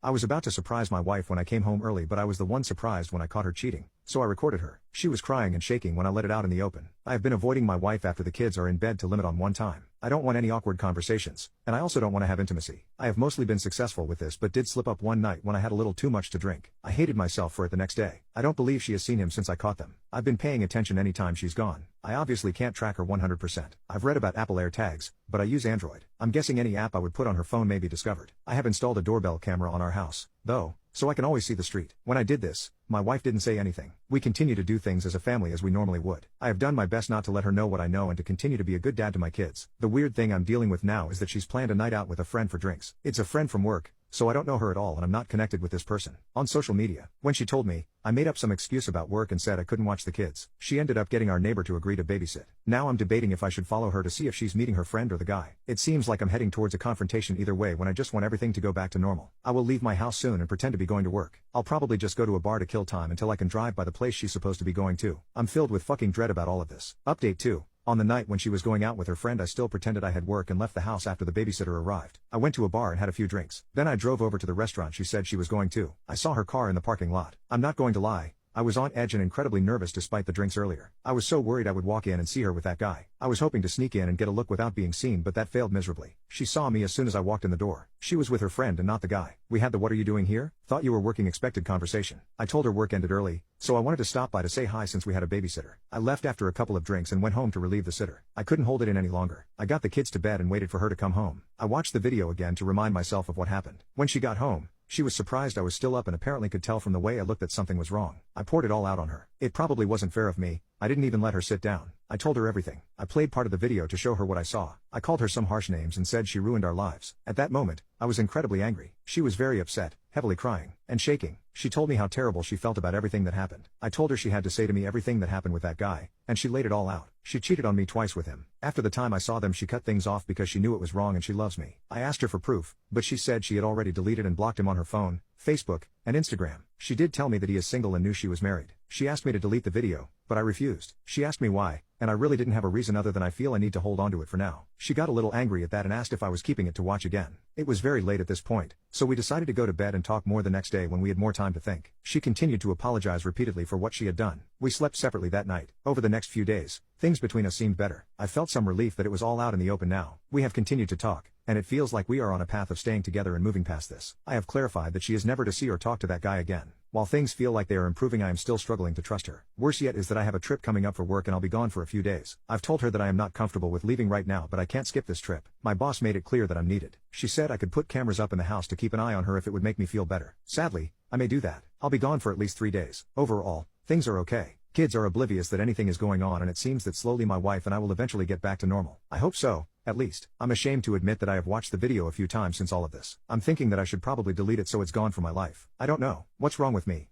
I was about to surprise my wife when I came home early, but I was the one surprised when I caught her cheating, so I recorded her. She was crying and shaking when I let it out in the open. I have been avoiding my wife after the kids are in bed to limit on one time. I don't want any awkward conversations, and I also don't want to have intimacy. I have mostly been successful with this but did slip up one night when I had a little too much to drink. I hated myself for it the next day. I don't believe she has seen him since I caught them. I've been paying attention anytime she's gone. I obviously can't track her 100%. I've read about Apple AirTags, but I use Android. I'm guessing any app I would put on her phone may be discovered. I have installed a doorbell camera on our house, though, so I can always see the street. When I did this, my wife didn't say anything. We continue to do things as a family as we normally would. I have done my best not to let her know what I know and to continue to be a good dad to my kids. The weird thing I'm dealing with now is that she's planned a night out with a friend for drinks. It's a friend from work, so I don't know her at all and I'm not connected with this person on social media. When she told me, I made up some excuse about work and said I couldn't watch the kids. She ended up getting our neighbor to agree to babysit. Now I'm debating if I should follow her to see if she's meeting her friend or the guy. It seems like I'm heading towards a confrontation either way when I just want everything to go back to normal. I will leave my house soon and pretend to be going to work. I'll probably just go to a bar to kill time until I can drive by the place she's supposed to be going to. I'm filled with fucking dread about all of this. Update 2. On the night when she was going out with her friend, I still pretended I had work and left the house after the babysitter arrived. I went to a bar and had a few drinks. Then I drove over to the restaurant she said she was going to. I saw her car in the parking lot. I'm not going to lie, I was on edge and incredibly nervous despite the drinks earlier. I was so worried I would walk in and see her with that guy. I was hoping to sneak in and get a look without being seen, but that failed miserably. She saw me as soon as I walked in the door. She was with her friend and not the guy. We had the "what are you doing here? Thought you were working" expected conversation. I told her work ended early, so I wanted to stop by to say hi since we had a babysitter. I left after a couple of drinks and went home to relieve the sitter. I couldn't hold it in any longer. I got the kids to bed and waited for her to come home. I watched the video again to remind myself of what happened. When she got home, she was surprised I was still up and apparently could tell from the way I looked that something was wrong. I poured it all out on her. It probably wasn't fair of me. I didn't even let her sit down. I told her everything. I played part of the video to show her what I saw. I called her some harsh names and said she ruined our lives. At that moment, I was incredibly angry. She was very upset, heavily crying, and shaking. She told me how terrible she felt about everything that happened. I told her she had to say to me everything that happened with that guy, and she laid it all out. She cheated on me twice with him. After the time I saw them, she cut things off because she knew it was wrong and she loves me. I asked her for proof, but she said she had already deleted and blocked him on her phone, Facebook, and Instagram. She did tell me that he is single and knew she was married. She asked me to delete the video, but I refused. She asked me why, and I really didn't have a reason other than I feel I need to hold on to it for now. She got a little angry at that and asked if I was keeping it to watch again. It was very late at this point, so we decided to go to bed and talk more the next day when we had more time to think. She continued to apologize repeatedly for what she had done. We slept separately that night. Over the next few days, things between us seemed better. I felt some relief that it was all out in the open now. We have continued to talk, and it feels like we are on a path of staying together and moving past this. I have clarified that she is never to see or talk to that guy again. While things feel like they are improving, I am still struggling to trust her. Worse yet is that I have a trip coming up for work and I'll be gone for a few days. I've told her that I am not comfortable with leaving right now, but I can't skip this trip. My boss made it clear that I'm needed. She said I could put cameras up in the house to keep an eye on her if it would make me feel better. Sadly, I may do that. I'll be gone for at least 3 days. Overall, things are okay. Kids are oblivious that anything is going on, and it seems that slowly my wife and I will eventually get back to normal. I hope so, at least. I'm ashamed to admit that I have watched the video a few times since all of this. I'm thinking that I should probably delete it so it's gone from my life. I don't know. What's wrong with me?